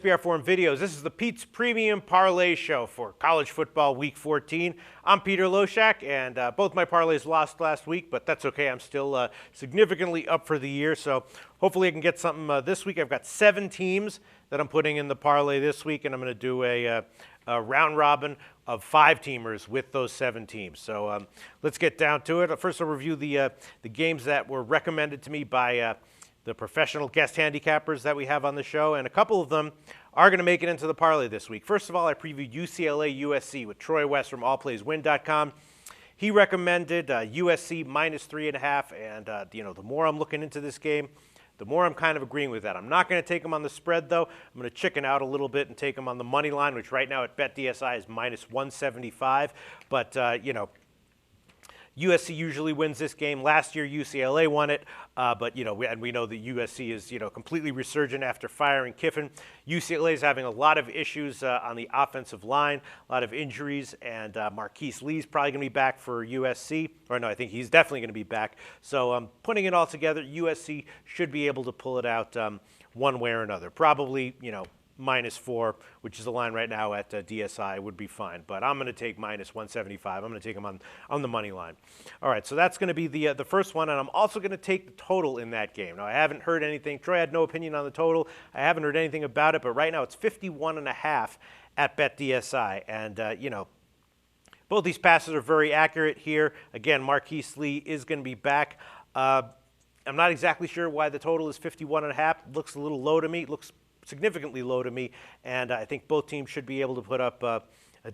PR Forum videos. This is the Pete's Premium Parlay Show for college football week 14. I'm Peter Loshak, and both my parlays lost last week, but that's okay. I'm still significantly up for the year, so hopefully I can get something this week. I've got 7 teams that I'm putting in the parlay this week, and I'm going to do a round robin of 5-teamers with those 7 teams. So let's get down to it. First, I'll review the games that were recommended to me by the professional guest handicappers that we have on the show, and a couple of them are going to make it into the parlay this week. First of all, I previewed UCLA USC with Troy West from allplayswin.com. He recommended USC minus 3.5, and the more I'm looking into this game, the more I'm kind of agreeing with that. I'm not going to take him on the spread, though. I'm going to chicken out a little bit and take him on the money line, which right now at BetDSI is minus 175. But, USC usually wins this game. Last year, UCLA won it, but we know that USC is completely resurgent after firing Kiffin. UCLA is having a lot of issues on the offensive line, a lot of injuries, and Marquise Lee's probably going to be back for USC. Or no, I think he's definitely going to be back. So putting it all together, USC should be able to pull it out one way or another. Probably, minus 4, which is the line right now at DSI, would be fine. But I'm going to take minus 175. I'm going to take him on the money line. All right, so that's going to be the first one, and I'm also going to take the total in that game. Now, I haven't heard anything. Troy had no opinion on the total. I haven't heard anything about it, but right now it's 51.5 at BetDSI. And, both these passes are very accurate here. Again, Marquise Lee is going to be back. I'm not exactly sure why the total is 51.5. It looks a little low to me. It looks significantly low to me, and I think both teams should be able to put up a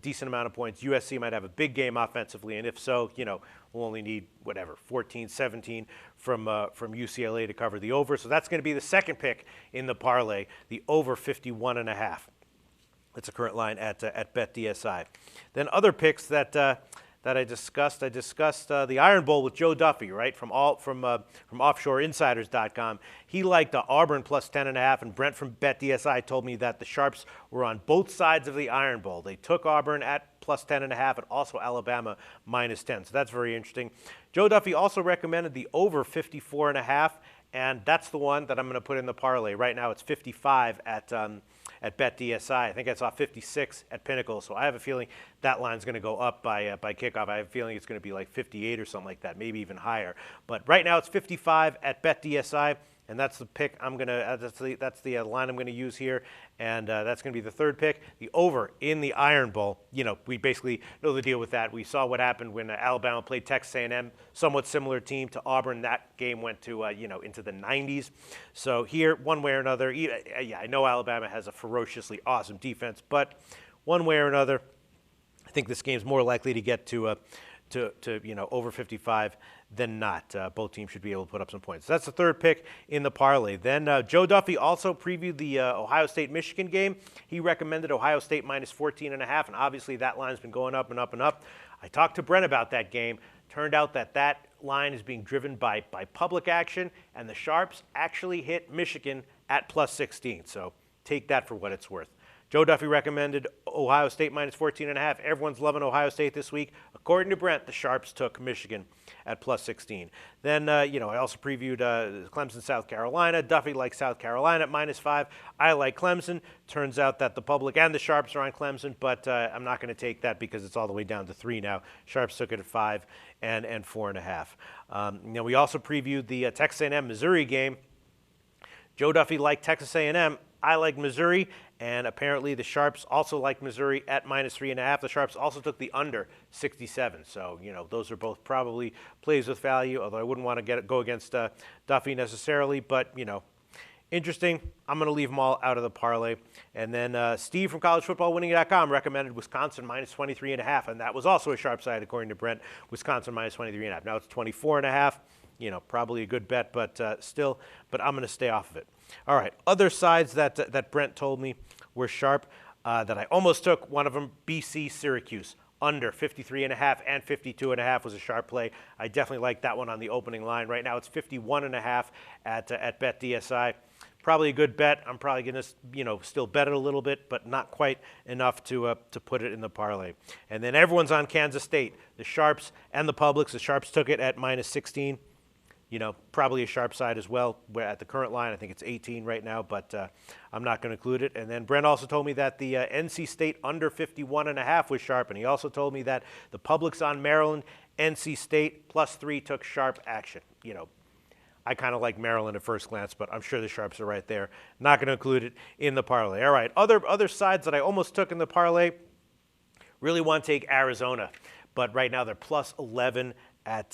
decent amount of points. USC might have a big game offensively, and if so, we'll only need 14, 17 from UCLA to cover the over. So that's going to be the second pick in the parlay, the over 51.5. That's a current line at BetDSI. Then other picks that I discussed. I discussed the Iron Bowl with Joe Duffy, right, from OffshoreInsiders.com. He liked Auburn plus 10.5, and Brent from BetDSI told me that the Sharps were on both sides of the Iron Bowl. They took Auburn at plus 10.5 and also Alabama minus 10. So that's very interesting. Joe Duffy also recommended the over 54.5, and that's the one that I'm going to put in the parlay. Right now it's 55 at BetDSI. I think I saw 56 at Pinnacle, so I have a feeling that line's going to go up by kickoff. I have a feeling it's going to be like 58 or something like that, maybe even higher. But right now it's 55 at BetDSI, and that's the pick I'm going to. That's the line I'm going to use here, and that's going to be the third pick. The over in the Iron Bowl. We basically know the deal with that. We saw what happened when Alabama played Texas A&M, somewhat similar team to Auburn. That game went to into the 90s. So here, one way or another, I know Alabama has a ferociously awesome defense, but one way or another, I think this game's more likely to get to over 55 than not. Both teams should be able to put up some points. So that's the third pick in the parlay. Then Joe Duffy also previewed the Ohio State-Michigan game. He recommended Ohio State minus 14.5, and obviously that line's been going up and up and up. I talked to Brent about that game. Turned out that line is being driven by public action, and the Sharps actually hit Michigan at plus 16. So take that for what it's worth. Joe Duffy recommended Ohio State minus 14.5. Everyone's loving Ohio State this week. According to Brent, the Sharps took Michigan at plus 16. Then, I also previewed Clemson, South Carolina. Duffy likes South Carolina at minus 5. I like Clemson. Turns out that the public and the Sharps are on Clemson, but I'm not going to take that because it's all the way down to 3 now. Sharps took it at 5 and 4.5. We also previewed the Texas A&M Missouri game. Joe Duffy liked Texas A&M. I like Missouri, and apparently the Sharps also like Missouri at minus 3.5. The Sharps also took the under 67. So, those are both probably plays with value, although I wouldn't want to go against Duffy necessarily. But, interesting. I'm going to leave them all out of the parlay. And then Steve from collegefootballwinning.com recommended Wisconsin minus 23.5, and that was also a sharp side according to Brent. Wisconsin minus 23.5. Now it's 24.5. Probably a good bet, but still. But I'm going to stay off of it. All right, other sides that Brent told me were sharp that I almost took. One of them, BC Syracuse. Under 53.5 and 52.5 was a sharp play. I definitely like that one on the opening line. Right now it's 51.5 at BetDSI. Probably a good bet. I'm probably going to still bet it a little bit, but not quite enough to put it in the parlay. And then everyone's on Kansas State. The Sharps and the Publics. The Sharps took it at minus 16. probably a sharp side as well. We're at the current line, I think it's 18 right now, but I'm not going to include it. And then Brent also told me that the NC State under 51.5 was sharp, and he also told me that the public's on Maryland, NC State +3 took sharp action. I kind of like Maryland at first glance, but I'm sure the sharps are right there. Not going to include it in the parlay. All right, other sides that I almost took in the parlay, really want to take Arizona, but right now they're +11 at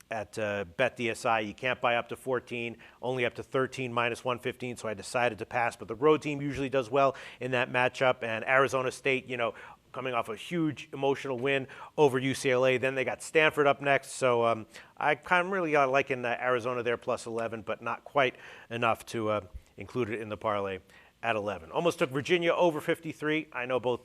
BetDSI. You can't buy up to 14, only up to 13 -115, so I decided to pass. But the road team usually does well in that matchup, and Arizona State, coming off a huge emotional win over UCLA. Then they got Stanford up next, so I kind of really liking Arizona there +11, but not quite enough to include it in the parlay at 11. Almost took Virginia over 53. I know both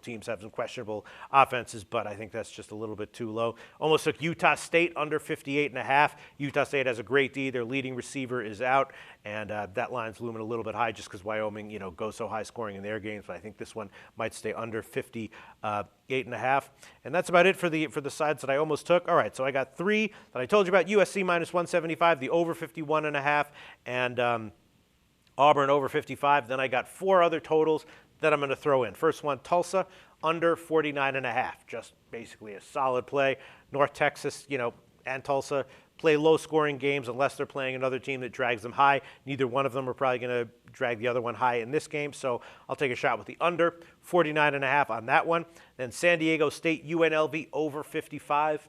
teams have some questionable offenses, but I think that's just a little bit too low. Almost took Utah State under 58.5. Utah State has a great D. Their leading receiver is out, and that line's looming a little bit high just because Wyoming, goes so high scoring in their games. But I think this one might stay under 58.5. And that's about it for the sides that I almost took. All right, so I got 3 that I told you about: USC -175, the over 51.5, and Auburn over 55. Then I got 4 other totals that I'm going to throw in. First one, Tulsa under 49.5. Just basically a solid play. North Texas, and Tulsa play low-scoring games unless they're playing another team that drags them high. Neither one of them are probably going to drag the other one high in this game, so I'll take a shot with the under 49.5 on that one. Then San Diego State UNLV over 55.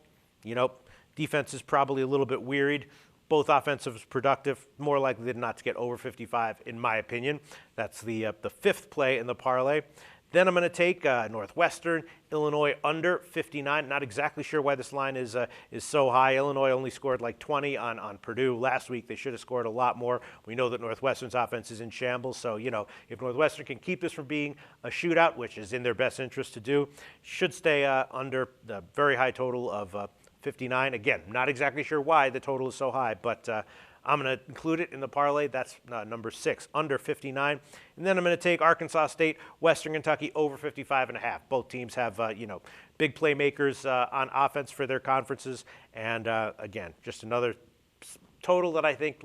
Defense is probably a little bit wearied. Both offensives productive, more likely than not to get over 55, in my opinion. That's the 5th play in the parlay. Then I'm going to take Northwestern, Illinois under 59. Not exactly sure why this line is so high. Illinois only scored like 20 on Purdue last week. They should have scored a lot more. We know that Northwestern's offense is in shambles. So, if Northwestern can keep this from being a shootout, which is in their best interest to do, should stay under the very high total of 59. Again, not exactly sure why the total is so high, but I'm going to include it in the parlay. That's number 6, under 59. And then I'm going to take Arkansas State, Western Kentucky over 55.5. Both teams have, big playmakers on offense for their conferences. And again, just another total that I think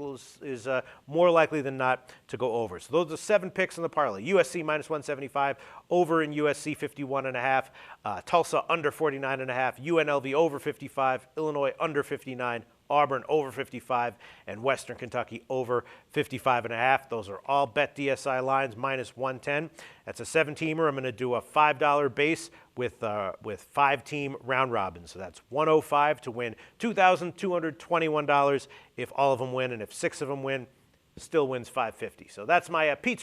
is more likely than not to go over. So those are 7 picks in the parlay. USC -175, over in USC 51.5, Tulsa under 49.5, UNLV over 55, Illinois under 59, Auburn over 55, and Western Kentucky over 55.5. Those are all BetDSI lines, -110. That's a 7-teamer. I'm going to do a $5 base with 5-team round robin. So that's $105 to win $2,221 if all of them win, and if 6 of them win, still wins $550. So that's my Pete's